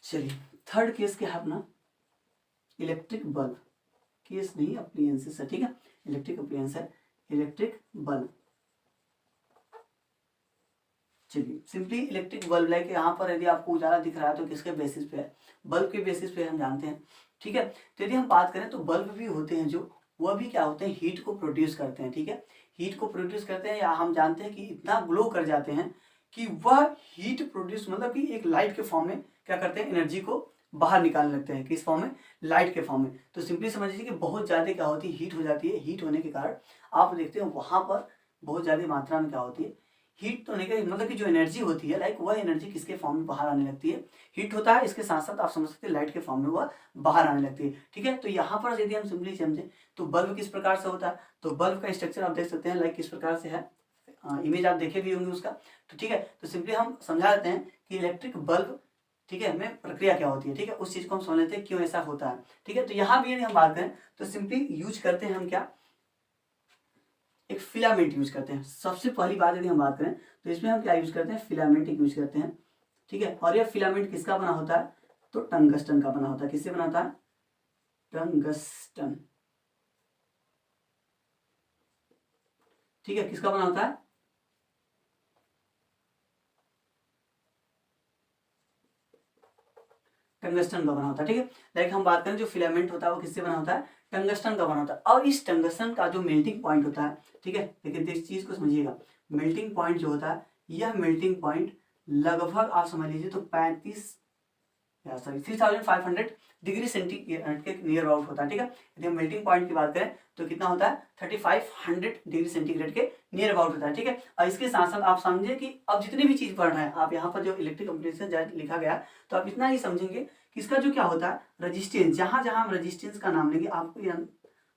चलिए थर्ड केस क्या है अपना? Electric bulb. केस नहीं, अप्लायंसेस है। ठीक है, इलेक्ट्रिक अप्लायंस है, इलेक्ट्रिक बल्ब। चलिए सिंपली इलेक्ट्रिक बल्ब लाइक यहाँ पर यदि आपको उजाला दिख रहा है तो किसके बेसिस पे है? बल्ब के बेसिस पे हम जानते हैं। ठीक है, तो यदि हम बात करें तो बल्ब भी होते हैं जो वह भी क्या होते हैं? हीट को प्रोड्यूस करते हैं। ठीक है, हीट को प्रोड्यूस करते हैं, या हम जानते हैं कि इतना ग्लो कर जाते हैं कि वह हीट प्रोड्यूस मतलब कि एक लाइट के फॉर्म में क्या करते हैं? एनर्जी को बाहर निकालने लगते हैं। किस फॉर्म में? लाइट के फॉर्म में। तो सिंपली समझ लीजिए कि बहुत ज्यादा क्या होती है? हीट हो जाती है। हीट होने के कारण आप देखते हैं वहां पर बहुत ज्यादा मात्रा में क्या होती है? हीट होने का मतलब कि जो एनर्जी होती है लाइक वह एनर्जी किसके फॉर्म में बाहर आने लगती है? हीट होता है, इसके साथ साथ आप समझ सकते हैं लाइट के फॉर्म में वह बाहर आने लगती है। ठीक है, तो यहाँ पर यदि हम सिंपली समझें तो बल्ब किस प्रकार से होता है? तो बल्ब का स्ट्रक्चर आप देख सकते हैं लाइक किस प्रकार से है। इमेज आप देखे भी होंगे उसका। तो ठीक है, तो सिंपली हम समझा देते हैं कि इलेक्ट्रिक बल्ब, ठीक है, में प्रक्रिया क्या होती है। ठीक है, उस चीज को हम समझ लेते हैं क्यों ऐसा होता है। ठीक है, तो यहाँ भी यदि हम बात करें तो सिंपली यूज करते हैं हम क्या? एक फिलामेंट यूज करते हैं। सबसे पहली बात यदि हम बात करें तो इसमें हम क्या यूज करते हैं? फिलामेंट यूज करते हैं। ठीक है, और यह फिलामेंट किसका बना होता है? तो टंगस्टन का बना होता है। किससे बना होता है? टंगस्टन। ठीक है, किसका बना होता है? टंगस्टन का बना होता है। ठीक है, लाइक हम बात करें जो फिलामेंट होता है वो किससे बना होता है? टंगस्टन का बना होता है। और इस टंगस्टन का जो मेल्टिंग पॉइंट होता है, ठीक है, लेकिन इस चीज को समझिएगा, मेल्टिंग पॉइंट जो होता है, यह मेल्टिंग पॉइंट लगभग आप समझ लीजिए तो 3500 डिग्री सेंटीग्रेड के नियर अबाउट होता है। ठीक है, यदि हम मेल्टिंग पॉइंट की बात करें तो कितना होता है? 3500 डिग्री सेंटीग्रेड के नियर अबाउट होता है। ठीक है, और इसके साथ साथ आप समझिए कि अब जितनी भी चीज पढ़ रहे हैं आप, यहाँ पर जो इलेक्ट्रिक कंपैरिजन लिखा गया तो आप इतना ही समझेंगे कि इसका जो क्या होता है? रेजिस्टेंस। जहां जहां हम रेजिस्टेंस का नाम लेंगे आपको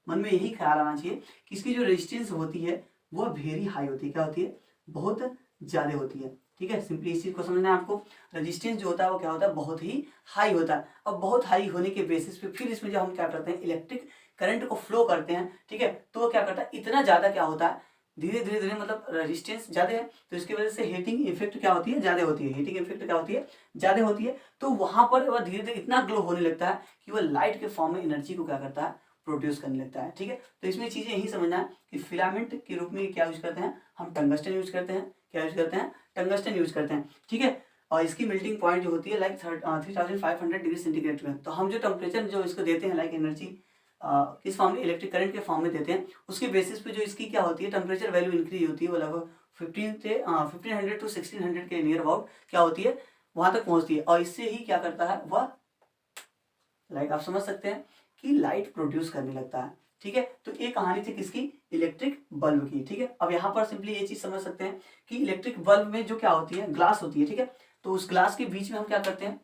मन में यही ख्याल आना चाहिए कि इसकी जो रेजिस्टेंस होती है वो वेरी हाई होती है। क्या होती है? बहुत ज्यादा होती है। ठीक है, सिंपली इस चीज को समझना है आपको। रेजिस्टेंस जो होता है वो क्या होता है? बहुत ही हाई होता है। और बहुत हाई होने के बेसिस पे फिर इसमें जब हम क्या करते हैं? इलेक्ट्रिक करंट को फ्लो करते हैं। ठीक है, तो वो क्या करता है? इतना ज्यादा क्या होता है? धीरे धीरे धीरे मतलब रेजिस्टेंस ज्यादा है तो इसकी वजह से हीटिंग इफेक्ट क्या होती है? ज्यादा होती है। हीटिंग इफेक्ट क्या होती है? ज्यादा होती है। तो वहां पर वह धीरे धीरे इतना ग्लो होने लगता है कि वह लाइट के फॉर्म में एनर्जी को क्या करता है? प्रोड्यूस करने लगता है। ठीक है, तो इसमें चीजें यही समझना है कि फिलामेंट के रूप में क्या यूज करते हैं? हम टंगस्टन यूज करते हैं। क्या यूज करते हैं? टंगस्टन यूज करते हैं। ठीक है, और इसकी मेल्टिंग पॉइंट जो होती है लाइक 3500 डिग्री सेंटीग्रेड में। तो हम जो टेम्परेचर जो इसको देते हैं लाइक एनर्जी किस फॉर्म में, इलेक्ट्रिक करंट के फॉर्म में देते हैं, उसके बेसिस पे जो इसकी क्या होती है टेम्परेचर वैल्यू इंक्रीज होती है, वो लगभग 1500 to 1600 के नियर अबाउट क्या होती है वहां तक पहुंचती है। और इससे ही क्या करता है वह लाइक आप समझ सकते हैं कि लाइट प्रोड्यूस करने लगता है। ठीक है, तो ये कहानी थी किसकी, इलेक्ट्रिक बल्ब की। ठीक है, अब यहाँ पर सिंपली ये चीज समझ सकते हैं कि इलेक्ट्रिक बल्ब में जो क्या होती है ग्लास होती है। ठीक है, तो उस ग्लास के बीच में हम क्या करते हैं,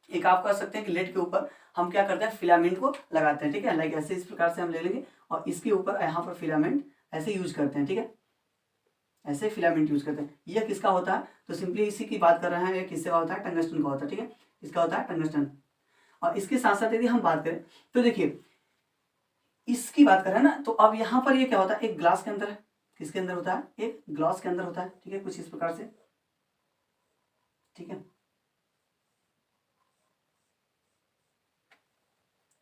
एक आप कर सकते हैं कि लेड के ऊपर हम क्या करते हैं फिलामेंट को लगाते हैं। ठीक है, लाइक ऐसे इस प्रकार से हम ले लेंगे और इसके ऊपर यहाँ पर फिलामेंट ऐसे यूज करते हैं। ठीक है, ऐसे फिलामेंट यूज करते हैं। यह किसका होता है, तो सिंपली इसी की बात कर रहे हैं, किससे होता है, टंगस्टन का होता है। ठीक है, इसका होता है टंगस्टन। और इसके साथ साथ यदि हम बात करें तो देखिए इसकी बात करें ना, तो अब यहाँ पर ये क्या होता है, एक ग्लास के अंदर है, किसके अंदर होता है, एक ग्लास के अंदर होता है। ठीक है, कुछ इस प्रकार से। ठीक है,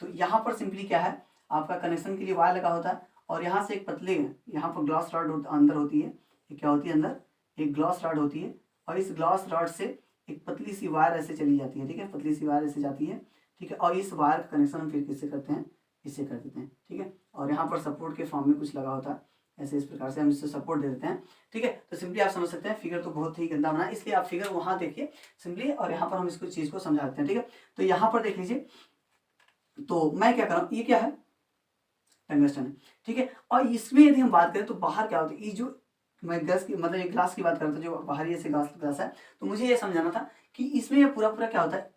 तो यहाँ पर सिंपली क्या है, आपका कनेक्शन के लिए वायर लगा होता है और यहाँ से एक पतले यहाँ पर ग्लास रॉड अंदर होती है। ये क्या होती है, अंदर एक ग्लास रॉड होती है और इस ग्लास रॉड से एक पतली सी वायर ऐसे चली जाती है। ठीक है, पतली सी वायर ऐसे जाती है। ठीक है, और इस वायर का कनेक्शन हम फिर किससे करते हैं, इससे कर देते हैं। ठीक है, और यहाँ पर सपोर्ट के फॉर्म में कुछ लगा होता है, ऐसे इस प्रकार से हम इससे सपोर्ट दे देते हैं। ठीक है, तो सिंपली आप समझ सकते हैं, फिगर तो बहुत ही गंदा बना, इसलिए आप फिगर वहां देखिए सिंपली, और यहाँ पर हम इसको चीज को समझाते हैं। ठीक है, तो यहाँ पर देख लीजिए, तो मैं क्या कर रहा हूँ, ये क्या है, टंगस्टन है। ठीक है, और इसमें यदि हम बात करें तो बाहर क्या होता है, ये जो मैं गैस की मतलब एक ग्लास की बात कर रहा था, जो बाहर ये से ग्लास है, तो मुझे ये समझाना था कि इसमें ये पूरा पूरा क्या होता है,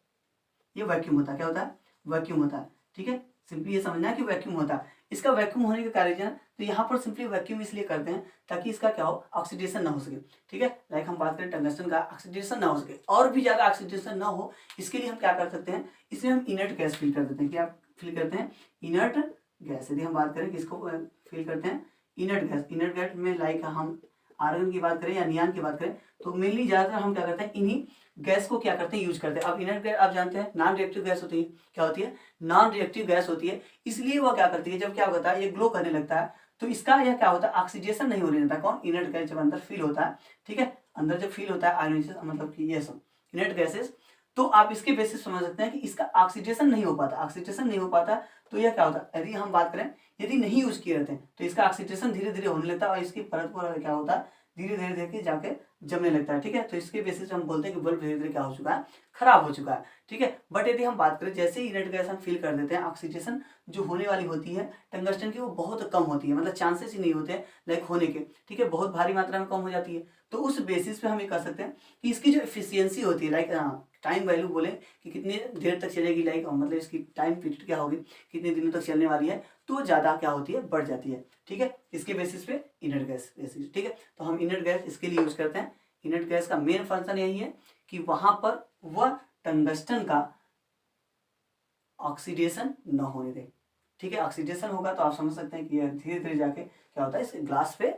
ये वैक्यूम होता है। क्या होता है, वैक्यूम होता है। ठीक है, सिंपली ये समझना है कि वैक्यूम होता है। इसका वैक्यूम होने का कारण है, तो यहाँ पर सिंपली वैक्यूम इसलिए करते हैं ताकि इसका क्या हो, ऑक्सीडेशन ना हो सके। ठीक है, लाइक हम बात करें टंगस्टन का, ऑक्सीडेशन ना हो सके और भी ज्यादा ऑक्सीडेशन ना हो, इसके लिए हम क्या कर सकते हैं, इसमें हम इनर्ट गैस फिल कर देते हैं। क्या फिल करते हैं, इनर्ट गैस। यदि हम बात करें किसको फिल करते हैं, इनर्ट गैस। इनर्ट गैस में लाइक हम आर्गन की बात करें या नियान की बात करें, तो मेनली ज्यादातर हम क्या करते हैं, इन्हीं गैस को क्या करते हैं, यूज करते हैं। अब इनर्ट गैस आप जानते हैं नॉन रिएक्टिव गैस होती है। क्या होती है, नॉन रिएक्टिव गैस होती है, इसलिए वह क्या करती है, जब क्या होता है ये ग्लो करने लगता है, तो इसका यह क्या होता है, ऑक्सीडेशन नहीं होने देता। कौन, इनर्ट गैस जब अंदर फील होता है। ठीक है, अंदर जब फील होता है आयोनाइजेशन, मतलब कि ये सब इनर्ट गैसेस, तो आप इसके बेसिस समझ सकते हैं कि इसका ऑक्सीडेशन नहीं हो पाता। ऑक्सीडेशन नहीं हो पाता तो यह क्या होता है, यदि हम बात करें यदि नहीं यूज किए रहते हैं तो इसका ऑक्सीडेशन धीरे धीरे होने लगता है और इसकी परत पर क्या होता है, धीरे धीरे धीरे जाके जमने लगता है। ठीक है, तो इसके बेसिस पे हम बोलते हैं कि बल्ब धीरे धीरे क्या हो चुका है, खराब हो चुका है। ठीक है, बट यदि हम बात करें जैसे ही इनर्ट गैस हम फील कर देते हैं, ऑक्सीडेशन जो होने वाली होती है टंगस्टन की वो बहुत कम होती है, मतलब चांसेस ही नहीं होते हैं लाइक होने के। ठीक है, बहुत भारी मात्रा में कम हो जाती है। तो उस बेसिस पे हम ये कर सकते हैं कि इसकी जो एफिशिएंसी होती है, लाइक टाइम वैल्यू बोले कि कितनी देर तक चलेगी, लाइक मतलब इसकी टाइम पीरियड क्या होगी, कितने दिनों तक चलने वाली है, तो ज्यादा क्या होती है, बढ़ जाती है। ठीक है, इसके बेसिस पे इनर्ट गैस बेसिस। ठीक है, तो हम इनर्ट गैस इसके लिए यूज करते हैं। इनर्ट गैस का मेन फंक्शन यही है कि वहां पर वह टंगस्टन का ऑक्सीडेशन न होने दे। ठीक है, ऑक्सीडेशन होगा तो आप समझ सकते हैं कि यह धीरे धीरे जाके क्या होता है, इस ग्लास पे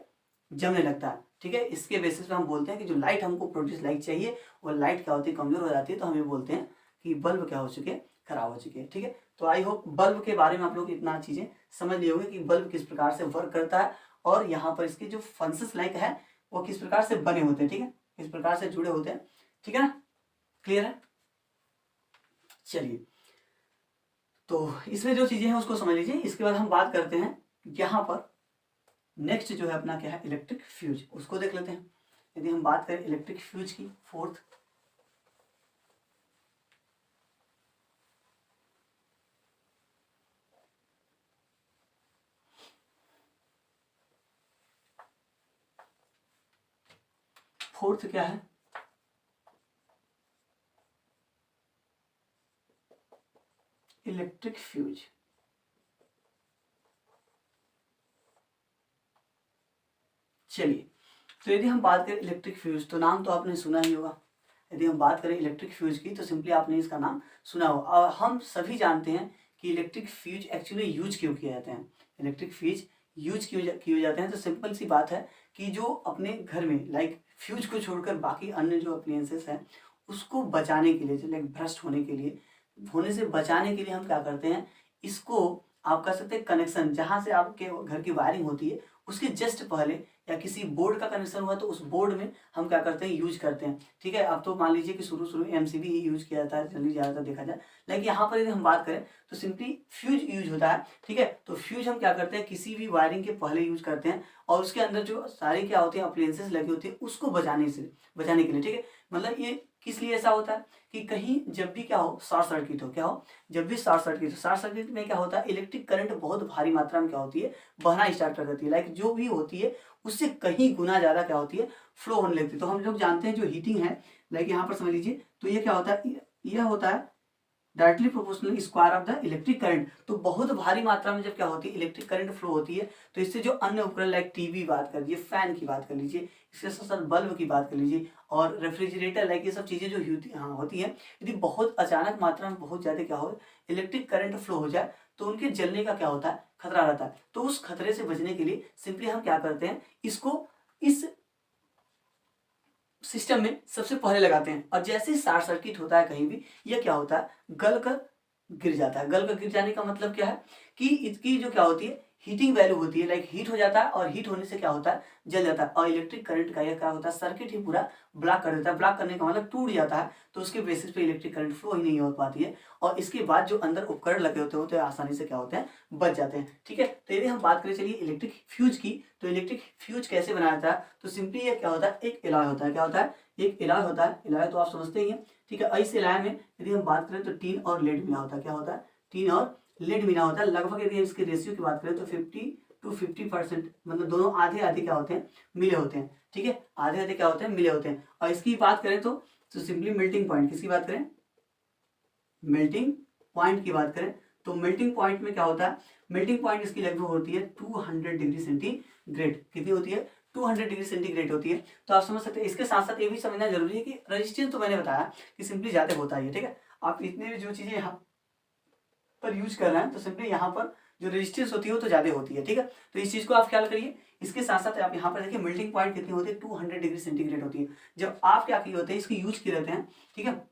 जमने लगता है। ठीक है, इसके बेसिस पे हम बोलते हैं कि जो लाइट हमको प्रोड्यूस लाइट चाहिए वो लाइट क्या होती है, कमजोर हो जाती है, तो हम ये बोलते हैं कि बल्ब क्या हो चुके हैं, खराब हो चुके हैं। ठीक है, तो आई होप बल्ब के बारे में आप लोग इतना चीजें समझ लिए होंगे कि बल्ब किस प्रकार से वर्क करता है और यहाँ पर इसके जो फंक्शंस लाइक है वो किस प्रकार से बने होते हैं। ठीक है, किस प्रकार से जुड़े होते हैं। ठीक है ना, क्लियर है। चलिए, तो इसमें जो चीजें हैं उसको समझ लीजिए। इसके बाद हम बात करते हैं यहाँ पर नेक्स्ट जो है अपना क्या है, इलेक्ट्रिक फ्यूज, उसको देख लेते हैं। यदि हम बात करें इलेक्ट्रिक फ्यूज की, फोर्थ क्या है, इलेक्ट्रिक फ्यूज। चलिए, तो यदि हम बात करें इलेक्ट्रिक फ्यूज, तो नाम तो आपने सुना ही होगा। यदि हम बात करें इलेक्ट्रिक फ्यूज की तो सिंपली आपने इसका नाम सुना होगा। और हम सभी जानते हैं कि इलेक्ट्रिक फ्यूज एक्चुअली यूज क्यों किए जाते हैं। इलेक्ट्रिक फ्यूज यूज क्यों किए जाते हैं, तो सिंपल सी बात है कि जो अपने घर में लाइक फ्यूज को छोड़कर बाकी अन्य जो अप्लायंसेस हैं उसको बचाने के लिए, लाइक भ्रष्ट होने के लिए, होने से बचाने के लिए हम क्या करते हैं, इसको आप कह सकते हैं कनेक्शन, जहाँ से आपके घर की वायरिंग होती है उसके जस्ट पहले या किसी बोर्ड का कनेक्शन हुआ तो उस बोर्ड में हम क्या करते हैं, यूज करते हैं। ठीक है, अब तो मान लीजिए कि शुरू एमसीबी ही यूज किया जाता है जनरली ज़्यादातर देखा जाए, लेकिन यहाँ पर यदि हम बात करें तो सिंपली फ्यूज यूज होता है। ठीक है, तो फ्यूज हम क्या करते हैं, किसी भी वायरिंग के पहले यूज करते हैं और उसके अंदर जो सारी क्या होती है अप्लायंसेस लगी होती है उसको बचाने के लिए। ठीक है, मतलब ये किस लिए ऐसा होता है कि कहीं जब भी क्या हो, शॉर्ट सर्किट हो, क्या हो, जब भी शॉर्ट सर्किट में क्या होता है, इलेक्ट्रिक करंट बहुत भारी मात्रा में क्या होती है, बहना स्टार्ट कर देती है। लाइक जो भी होती है उससे कहीं गुना ज्यादा क्या होती है, फ्लो होने लगती है। तो हम लोग जानते हैं जो हीटिंग है, लाइक यहाँ पर समझ लीजिए, तो ये क्या होता है, यह होता है directly proportional square of the electric current. तो बहुत भारी मात्रा में जब क्या होती है, इलेक्ट्रिक करंट फ्लो होती है, तो इससे जो अन्य उपकरण लाइक टीवी बात कर लीजिए, फैन की बात कर लीजिए, इसके साथ साथ बल्ब की बात कर लीजिए और रेफ्रिजरेटर, लाइक ये सब चीजें जो होती हैं, यदि बहुत अचानक मात्रा में बहुत ज्यादा क्या हो, इलेक्ट्रिक करंट फ्लो हो जाए तो उनके जलने का क्या होता है, खतरा रहता है। तो उस खतरे से बचने के लिए सिंपली हम क्या करते हैं, इसको इस सिस्टम में सबसे पहले लगाते हैं और जैसे ही शॉर्ट सर्किट होता है कहीं भी, यह क्या होता है, गल कर गिर जाता है। गल कर गिर जाने का मतलब क्या है कि इसकी जो क्या होती है, हीटिंग वैल्यू होती है, लाइक हीट हो जाता है और हीट होने से क्या होता है, जल जाता है और इलेक्ट्रिक करंट का यह क्या होता है, सर्किट ही पूरा ब्लॉक कर देता है। ब्लॉक करने का मतलब टूट जाता है, तो उसके बेसिस पे इलेक्ट्रिक करंट फ्लो ही नहीं हो पाती है और इसके बाद जो अंदर उपकरण लगे होते हैं तो आसानी से क्या होते हैं, बच जाते हैं। ठीक है, तो यदि हम बात करें चलिए इलेक्ट्रिक फ्यूज की, तो इलेक्ट्रिक फ्यूज कैसे बनाया जाता है, तो सिंपली ये क्या होता है, एक एलॉय होता है। क्या होता है, एक एलॉय होता है। एलॉय तो आप समझते ही हैं। ठीक है, इस एलॉय में यदि हम बात करें तो टीन और लेड मिला होता है। क्या होता है, टीन और लेड मिला होता है। लगभग यदि इसके रेशियो की बात करें तो 50-50%, मतलब दोनों आधे आधे क्या होते हैं, मिले होते हैं। ठीक है, आधे आधे क्या होते हैं, मिले होते हैं। और इसकी बात करें तो सिंपली मेल्टिंग पॉइंट, किसकी बात करें, मेल्टिंग पॉइंट की बात करें तो मेल्टिंग पॉइंट में क्या होता है, मेल्टिंग पॉइंट इसकी लगभग होती है 200 डिग्री सेंटीग्रेड। कितनी होती है, 200 डिग्री सेंटीग्रेड होती है। तो आप समझ सकते हैं। इसके साथ साथ ये भी समझना जरूरी है कि रेजिस्टेंस तो मैंने बताया कि सिंपली ज्यादा होता है। ठीक है, आप इतने भी जो चीजें यहाँ पर यूज कर रहे हैं तो सिंपली यहाँ पर जो रेजिस्टेंस होती है वो तो ज्यादा होती है। ठीक है, तो इस चीज को आप ख्याल करिए। इसके साथ साथ आप यहाँ पर देखिए मेल्टिंग पॉइंट कितनी होती है, 200 डिग्री सेंटीग्रेड होती है। जब आप क्या किए होते हैं, इसकी यूज किए रहते हैं। ठीक है,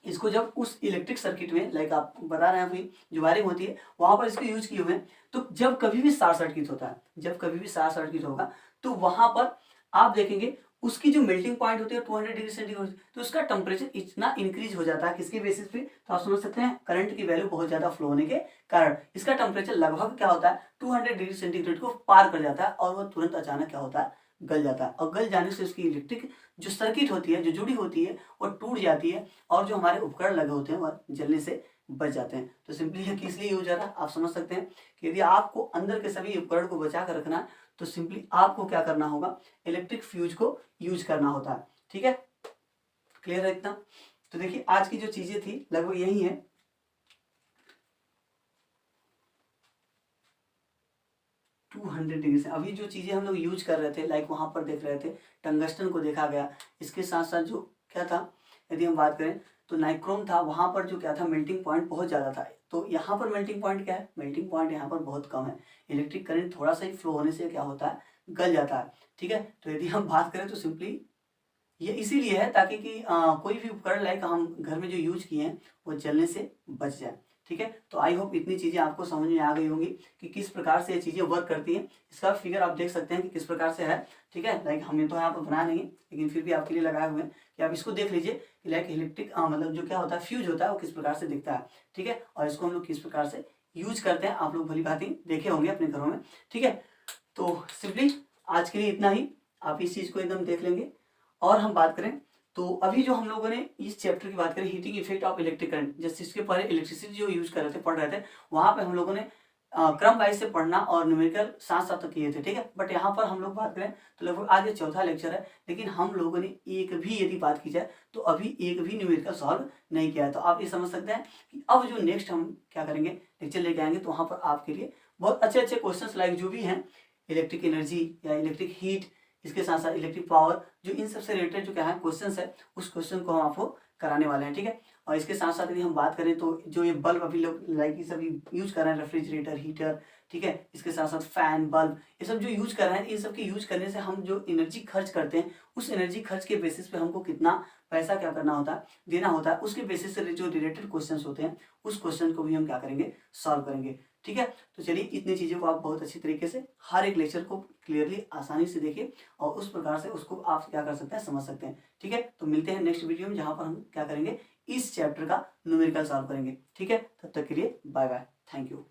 इसको जब उस इलेक्ट्रिक सर्किट में, लाइक आप बता रहे हैं अभी जो वायरिंग होती है वहां पर इसको यूज किए हुए हैं, तो जब कभी भी शॉर्ट सर्किट होता है, जब कभी भी शॉर्ट सर्किट होगा तो वहां पर आप देखेंगे उसकी जो मेल्टिंग पॉइंट होती है 200 डिग्री सेंटीग्रेड, तो उसका टेम्परेचर इतना इंक्रीज हो जाता है। किसके बेसिस पे, तो आप समझ सकते हैं करंट की वैल्यू बहुत ज्यादा फ्लो होने के कारण इसका टेम्परेचर लगभग क्या होता है, 200 डिग्री सेंटीग्रेड को पार कर जाता है और वह तुरंत अचानक क्या होता है, गल जाता है। और गल जाने से उसकी इलेक्ट्रिक जो सर्किट होती है, जो जुड़ी होती है, वो टूट जाती है और जो हमारे उपकरण लगे होते हैं वह जलने से बच जाते हैं। तो सिंपली ये किस लिए यूज हो रहा है, आप समझ सकते हैं कि यदि आपको अंदर के सभी उपकरण को बचा कर रखना है तो सिंपली आपको क्या करना होगा, इलेक्ट्रिक फ्यूज को यूज करना होता है। ठीक है, क्लियर है इतना। तो देखिए आज की जो चीजें थी लगभग यही है। 200 डिग्री से अभी जो चीजें हम लोग यूज कर रहे थे, लाइक वहां पर देख रहे थे टंगस्टन को देखा गया। इसके साथ साथ जो क्या था, यदि हम बात करें तो नाइक्रोम था। वहां पर जो क्या था, मेल्टिंग पॉइंट बहुत ज्यादा था। तो यहाँ पर मेल्टिंग पॉइंट क्या है, मेल्टिंग पॉइंट यहाँ पर बहुत कम है। इलेक्ट्रिक करंट थोड़ा सा ही फ्लो होने से क्या होता है, गल जाता है। ठीक है, तो यदि हम बात करें तो सिंपली ये इसीलिए है ताकि कि कोई भी उपकरण लाइक हम घर में जो यूज किए हैं वो जलने से बच जाए। ठीक है, तो आई होप इतनी चीजें आपको समझ में आ गई होंगी कि किस प्रकार से ये चीजें वर्क करती हैं। इसका फिगर आप देख सकते हैं कि किस प्रकार से है। ठीक है, लाइक हमने तो यहाँ पर बनाया नहीं है लेकिन फिर भी आपके लिए लगाए हुए हैं कि आप इसको देख लीजिए कि लाइक इलेक्ट्रिक मतलब जो क्या होता है, फ्यूज होता है, वो किस प्रकार से दिखता है। ठीक है, और इसको हम लोग किस प्रकार से यूज करते हैं आप लोग भली भांति देखे होंगे अपने घरों में। ठीक है, तो सिंपली आज के लिए इतना ही। आप इस चीज को एकदम देख लेंगे। और हम बात करें तो अभी जो हम लोगों ने इस चैप्टर की बात करें, heating effect of electric current, जैसे इसके पहले इलेक्ट्रिसिटी जो यूज कर रहे थे, पढ़ रहे थे, वहां पे हम लोगों ने क्रम वाइज से पढ़ना और न्यूमेरिकल साथ साथ किए थे। ठीक है, बट यहाँ पर हम लोग बात करें तो लगभग आज ये चौथा लेक्चर है, लेकिन हम लोगों ने एक भी यदि बात की जाए तो अभी एक भी न्यूमेरिकल सॉल्व नहीं किया है। तो आप ये समझ सकते हैं कि अब जो नेक्स्ट हम क्या करेंगे, लेक्चर लेके आएंगे तो वहां पर आपके लिए बहुत अच्छे अच्छे क्वेश्चन लाइक जो भी हैं इलेक्ट्रिक एनर्जी या इलेक्ट्रिक हीट, इसके साथ साथ इलेक्ट्रिक पावर, जो इन सबसे रिलेटेड जो क्या है क्वेश्चंस है, उस क्वेश्चन को हम आपको कराने वाले हैं। ठीक है, और इसके साथ साथ यदि हम बात करें तो जो ये बल्ब अभी लोग लाइक सभी यूज कर रहे हैं, रेफ्रिजरेटर, हीटर, ठीक है। इसके साथ साथ फैन, बल्ब, ये सब जो यूज कर रहे हैं, ये सब के यूज करने से हम जो एनर्जी खर्च करते हैं, उस एनर्जी खर्च के बेसिस पे हमको कितना पैसा क्या करना होता है, देना होता है, उसके बेसिस से जो रिलेटेड क्वेश्चंस होते हैं उस क्वेश्चन को भी हम क्या करेंगे, सॉल्व करेंगे। ठीक है। तो चलिए इतनी चीज़ों को आप बहुत अच्छी तरीके से हर एक लेक्चर को क्लियरली आसानी से देखिए और उस प्रकार से उसको आप क्या कर सकते हैं, समझ सकते हैं। ठीक है। तो मिलते हैं नेक्स्ट वीडियो में, जहाँ पर हम क्या करेंगे, इस चैप्टर का न्यूमेरिकल सॉल्व करेंगे। ठीक है। तब तक के लिए बाय बाय, थैंक यू।